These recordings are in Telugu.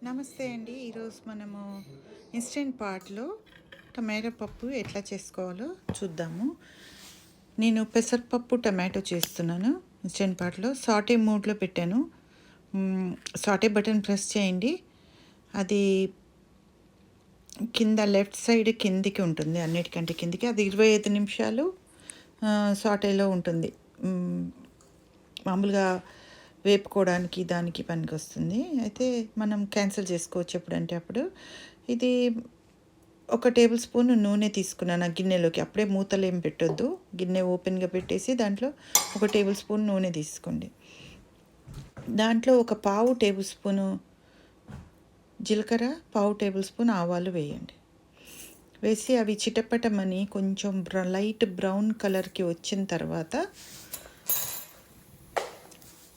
నమస్తే అండి. ఈరోజు మనము ఇన్స్టెంట్ పాట్లో టమాటో పప్పు ఎట్లా చేసుకోవాలో చూద్దాము. నేను పెసరపప్పు టమాటో చేస్తున్నాను ఇన్స్టెంట్ పాట్లో. సాటే మోడ్లో పెట్టాను. సాటే బటన్ ప్రెస్ చేయండి. అది కింద లెఫ్ట్ సైడ్ కిందికి ఉంటుంది, అన్నిటికంటే కిందికి. అది 25 నిమిషాలు సాటేలో ఉంటుంది. మామూలుగా వేపుకోవడానికి దానికి పనికి వస్తుంది. అయితే మనం క్యాన్సిల్ చేసుకోవచ్చు ఎప్పుడంటే అప్పుడు. ఇది 1 టేబుల్ స్పూన్ నూనె తీసుకున్నాను ఆ గిన్నెలోకి. అప్పుడే మూతలు ఏం పెట్టొద్దు, గిన్నె ఓపెన్గా పెట్టేసి దాంట్లో 1 టేబుల్ స్పూన్ నూనె తీసుకోండి. దాంట్లో ఒక 1/2 టేబుల్ స్పూను జీలకర్ర, 1/2 టేబుల్ స్పూన్ ఆవాలు వేయండి. వేసి అవి చిటపటమని కొంచెం లైట్ బ్రౌన్ కలర్కి వచ్చిన తర్వాత,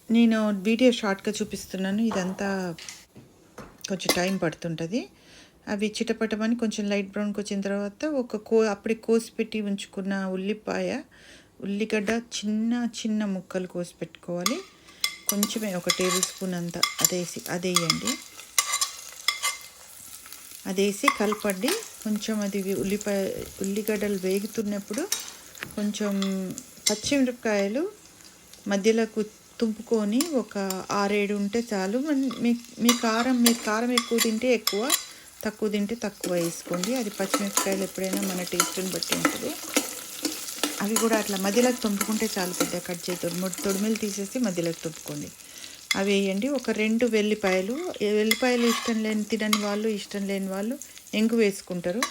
నేను వీడియో షార్ట్గా చూపిస్తున్నాను, ఇదంతా కొంచెం టైం పడుతుంటుంది. అవి చిటపటమని కొంచెం లైట్ బ్రౌన్కి వచ్చిన తర్వాత అప్పుడే కోసి పెట్టి ఉంచుకున్న ఉల్లిగడ్డ చిన్న చిన్న ముక్కలు కోసి పెట్టుకోవాలి. కొంచెమే 1 టేబుల్ స్పూన్ అంతా అదేయండి. అదేసి కలపండి. కొంచెం అది ఉల్లిగడ్డలు వేగుతున్నప్పుడు కొంచెం పచ్చిమిరపకాయలు మధ్యలోకి తుంపుకొని ఒక 6-7 ఉంటే చాలు. మీరు కారం ఎక్కువ తింటే ఎక్కువ, తక్కువ తింటే తక్కువ వేసుకోండి. అది పచ్చిమిరపకాయలు ఎప్పుడైనా మన టేస్ట్ని బట్టి ఉంటుంది. అవి కూడా అట్లా మధ్యలోకి తుంపుకుంటే చాలు. పెద్ద కట్ చేసి తొడిమిలు తీసేసి మధ్యలోకి తుంపుకోండి. అవి వేయండి. ఒక 2 వెల్లిపాయలు తినని వాళ్ళు, ఇష్టం లేని వాళ్ళు ఇంగు వేసుకుంటారు.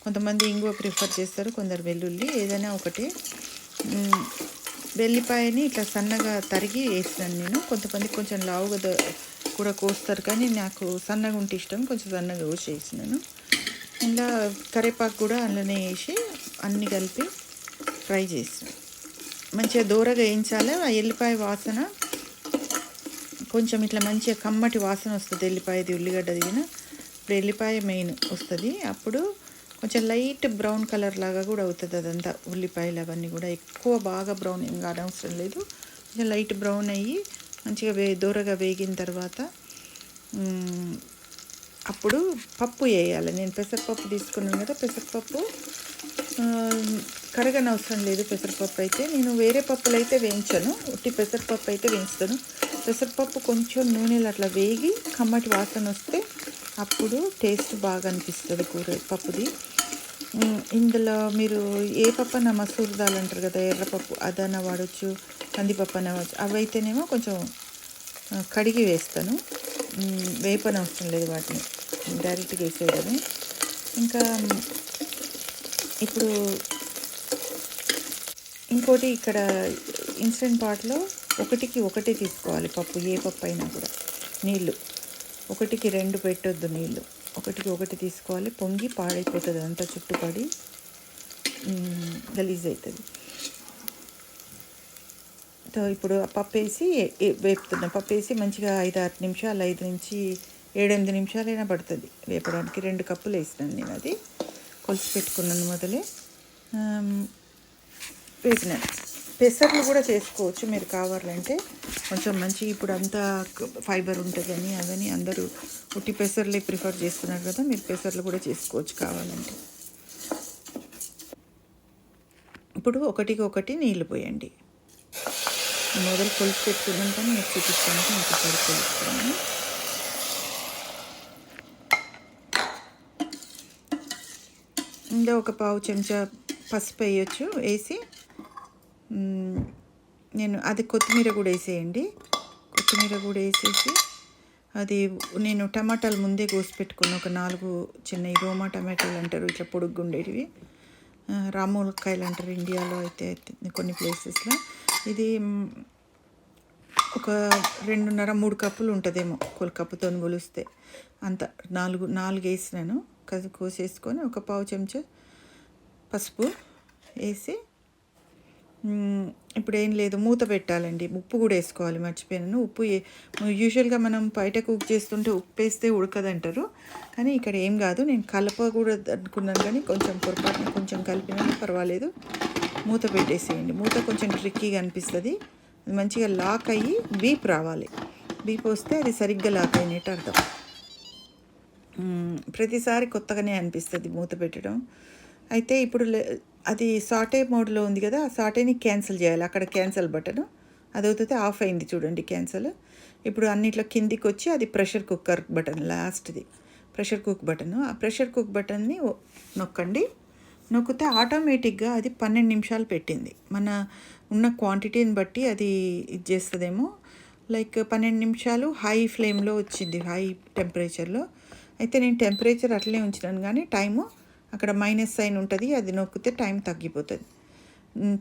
కొంతమంది ఇంగువ ప్రిఫర్ చేస్తారు, కొందరు వెల్లుల్లి. ఏదైనా ఒకటి. వెల్లిపాయని ఇట్లా సన్నగా తరిగి వేసినాను నేను. కొంతమంది కొంచెం లావుగా కూడా కోస్తారు, కానీ నాకు సన్నగా ఉంటే ఇష్టం, కొంచెం సన్నగా కోసి వేసినాను. ఇలా కరివేపాకు కూడా అందులోనే వేసి అన్నీ కలిపి ఫ్రై చేసి మంచిగా దూరగా వేయించాలి. ఆ ఎల్లిపాయ వాసన కొంచెం ఇట్లా మంచిగా కమ్మటి వాసన వస్తుంది. ఎల్లిపాయది ఉల్లిగడ్డ దిగిన ఇప్పుడు ఎల్లిపాయ మెయిన్ వస్తుంది. అప్పుడు కొంచెం లైట్ బ్రౌన్ కలర్ లాగా కూడా అవుతుంది అదంతా. ఉల్లిపాయలు అవన్నీ కూడా ఎక్కువ బాగా బ్రౌన్ ఏం కానవసరం లేదు. కొంచెం లైట్ బ్రౌన్ అయ్యి మంచిగా దూరగా వేగిన తర్వాత అప్పుడు పప్పు వేయాలి. నేను పెసరపప్పు తీసుకున్నాను కదా, పెసరపప్పు కరగనవసరం లేదు. పెసరపప్పు అయితే నేను వేరే పప్పులు అయితే వేయించను, ఉట్టి పెసరపప్పు అయితే వేయిస్తాను. పెసరపప్పు కొంచెం నూనెలు అట్లా వేగి కమ్మటి వాసన వస్తే అప్పుడు టేస్ట్ బాగా అనిపిస్తుంది పప్పుది. ఇందులో మీరు ఏ పప్పు అన్న, మసూర్ దాల్ అంటారు కదా, ఎర్రపప్పు అదన్న వాడచ్చు, కందిపప్పు అన్న వాడచ్చు. అవైతేనేమో కొంచెం కడిగి వేస్తాను, వేపనవసరం లేదు, వాటిని డైరెక్ట్గా వేసేయడమే. ఇంకా ఇప్పుడు ఇంకోటి, ఇక్కడ ఇన్స్టెంట్ పాట్లో 1కి 1 తీసుకోవాలి పప్పు. ఏ పప్పు అయినా కూడా నీళ్ళు 1కి 2 పెట్టొద్దు. నీళ్ళు 1కి 1 తీసుకోవాలి. పొంగి పాడైపోతుంది, అంతా చుట్టుపడి గలీజ్ అవుతుంది. ఇప్పుడు పప్పు వేసి వేపుతున్నా. పప్పు వేసి మంచిగా 5-6 నిమిషాలు, 5 నుంచి 7-8 నిమిషాలైనా పడుతుంది వేపడానికి. 2 కప్పులు వేసినాను నేను, అది కొలిసి పెట్టుకున్నాను మొదలే. వేసినాను. పెసర్లు కూడా చేసుకోవచ్చు మీరు కావాలంటే, కొంచెం మంచి. ఇప్పుడు అంతా ఫైబర్ ఉంటుందని అవన్నీ అందరూ ఉట్టి పెసర్లే ప్రిఫర్ చేస్తున్నారు కదా, మీరు పెసర్లు కూడా చేసుకోవచ్చు కావాలంటే. ఇప్పుడు 1కి 1 నీళ్ళు పోయండి. మొదలు కొలిసి పెట్టుకున్నాను, కానీ మీకు చూపిస్తానికి ఇంకొకటి కొలుస్తున్నాను. ఇందులో ఒక 1/2 చెంచా పసుపు వేయచ్చు. వేసి నేను అది కొత్తిమీర కూడా వేసేయండి. కొత్తిమీర కూడా వేసేసి అది నేను టమాటాలు ముందే కోసి పెట్టుకున్న ఒక 4 చిన్న రోమా టమాటాలు అంటారు, ఇట్లా పొడుగ్గా ఉండేటివి. రామూలకాయలు అంటారు ఇండియాలో అయితే కొన్ని ప్లేసెస్లో. ఇది ఒక 2.5-3 కప్పులు ఉంటుందేమో, కప్పుతో కొలిస్తే అంత. 4 వేసినాను. కోసేసుకొని ఒక 1/2 చెంచా పసుపు వేసి, ఇప్పుడు ఏం లేదు, మూత పెట్టాలండి. ఉప్పు కూడా వేసుకోవాలి, మర్చిపోయాను. ఉప్పు యూజువల్గా మనం బయట కుక్ చేస్తుంటే ఉప్పు వేస్తే ఉడకదంటారు, కానీ ఇక్కడ ఏం కాదు. నేను కూడా అనుకున్నాను, కానీ కొంచెం పొరపాటున కొంచెం కలిపినా పర్వాలేదు. మూత పెట్టేసేయండి. మూత కొంచెం ట్రిక్కీగా అనిపిస్తుంది. అది మంచిగా లాక్ అయ్యి బీప్ రావాలి. బీప్ వస్తే అది సరిగ్గా లాక్ అయినట్టు అర్థం. ప్రతిసారి కొత్తగానే అనిపిస్తుంది మూత పెట్టడం. అయితే ఇప్పుడు అది సాటే మోడ్లో ఉంది కదా, ఆ సాటేని క్యాన్సిల్ చేయాలి. అక్కడ క్యాన్సిల్ బటన్ అది అవుతుంది, ఆఫ్ అయింది చూడండి క్యాన్సిల్. ఇప్పుడు అన్నిట్లో కిందికి వచ్చి అది ప్రెషర్ కుక్కర్ బటన్, లాస్ట్ది ప్రెషర్ కుక్ బటన్. ఆ ప్రెషర్ కుక్ బటన్ని నొక్కండి. నొక్కితే ఆటోమేటిక్గా అది 12 నిమిషాలు పెట్టింది. మన ఉన్న క్వాంటిటీని బట్టి అది ఇది చేస్తుందేమో. లైక్ 12 నిమిషాలు హై ఫ్లేమ్లో వచ్చింది, హై టెంపరేచర్లో. అయితే నేను టెంపరేచర్ అట్లనే ఉంచినాను, కానీ టైము అక్కడ మైనస్ సైన్ ఉంటుంది, అది నొక్కితే టైం తగ్గిపోతుంది.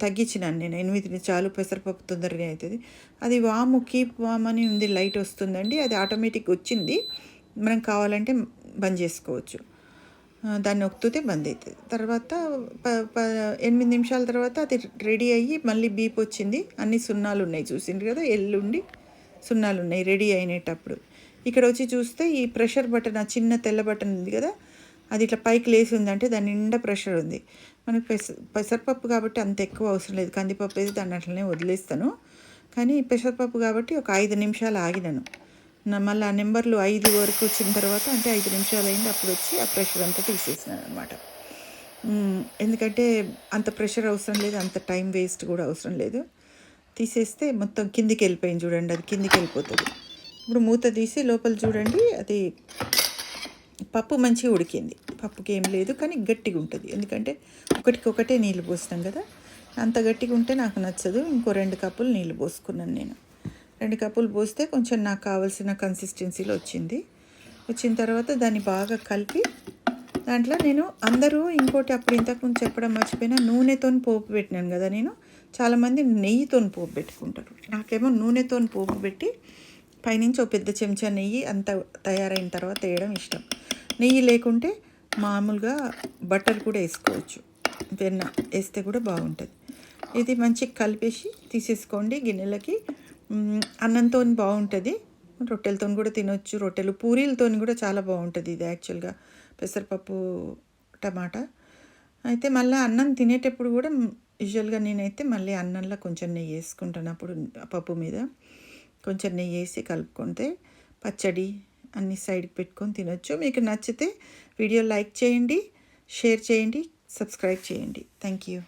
తగ్గించినాను నేను 8 చాలు, పెసరపప్పు తొందరగా అవుతుంది. అది కీప్ వామ్ అని ఉంది, లైట్ వస్తుందండి, అది ఆటోమేటిక్ వచ్చింది. మనం కావాలంటే బంద్ చేసుకోవచ్చు. దాన్ని నొక్కితే బంద్ అవుతుంది. తర్వాత 8 నిమిషాల తర్వాత అది రెడీ అయ్యి మళ్ళీ బీప్ వచ్చింది. అన్ని సున్నాలు ఉన్నాయి, చూసిండ్రు కదా, ఎల్లుండి సున్నాలు ఉన్నాయి రెడీ అయినేటప్పుడు. ఇక్కడ వచ్చి చూస్తే ఈ ప్రెషర్ బటన్, ఆ చిన్న తెల్ల బటన్ ఉంది కదా, అది ఇట్లా పైకి లేసి ఉందంటే దాని నిండా ప్రెషర్ ఉంది. మనకు పెసరపప్పు కాబట్టి అంత ఎక్కువ అవసరం లేదు. కందిపప్పు అయితే దాన్ని అట్లనే వదిలేస్తాను, కానీ పెసరపప్పు కాబట్టి ఒక 5 నిమిషాలు ఆగినాను. మళ్ళీ ఆ నెంబర్లు 5 వరకు వచ్చిన తర్వాత, అంటే 5 నిమిషాలు అయింది, అప్పుడు వచ్చి ఆ ప్రెషర్ అంతా తీసేసినాను అనమాట. ఎందుకంటే అంత ప్రెషర్ అవసరం లేదు, అంత టైం వేస్ట్ కూడా అవసరం లేదు. తీసేస్తే మొత్తం కిందికి వెళ్ళిపోయింది చూడండి, అది కిందికి వెళ్ళిపోతుంది. ఇప్పుడు మూత తీసి లోపల చూడండి, అది పప్పు మంచిగా ఉడికింది. పప్పుకి ఏం లేదు, కానీ గట్టిగా ఉంటుంది. ఎందుకంటే ఒకటికొకటే నీళ్ళు పోస్తాం కదా, అంత గట్టిగా ఉంటే నాకు నచ్చదు. ఇంకో 2 కప్పులు నీళ్ళు పోసుకున్నాను నేను. 2 కప్పులు పోస్తే కొంచెం నాకు కావాల్సిన కన్సిస్టెన్సీలో వచ్చింది. వచ్చిన తర్వాత దాన్ని బాగా కలిపి, దాంట్లో నేను ఇంకోటి అప్పుడు ఇంతకుముందు చెప్పడం మర్చిపోయినా, నూనెతో పోపు పెట్టినాను కదా నేను. చాలామంది నెయ్యితో పోపు పెట్టుకుంటారు, నాకేమో నూనెతో పోపు పెట్టి పైనుంచి ఒక పెద్ద చెంచా నెయ్యి అంతా తయారైన తర్వాత వేయడం ఇష్టం. నెయ్యి లేకుంటే మామూలుగా బటర్ కూడా వేసుకోవచ్చు, వెన్న వేస్తే కూడా బాగుంటుంది. ఇది మంచిగా కలిపేసి తీసేసుకోండి గిన్నెలకి. అన్నంతో బాగుంటుంది, రొట్టెలతో కూడా తినొచ్చు. రొట్టెలు పూరీలతో కూడా చాలా బాగుంటుంది ఇది యాక్చువల్గా, పెసరపప్పు టమాటా. అయితే మళ్ళీ అన్నం తినేటప్పుడు కూడా యూజువల్గా నేనైతే మళ్ళీ అన్నంలో కొంచెం నెయ్యి వేసుకుంటాను. అప్పుడు పప్పు మీద కొంచెం నెయ్యి వేసి కలుపుకుంటే పచ్చడి అన్ని సైడ్కి పెట్టుకొని తినొచ్చు. మీకు నచ్చితే వీడియో లైక్ చేయండి, షేర్ చేయండి, సబ్స్క్రైబ్ చేయండి. Thank you.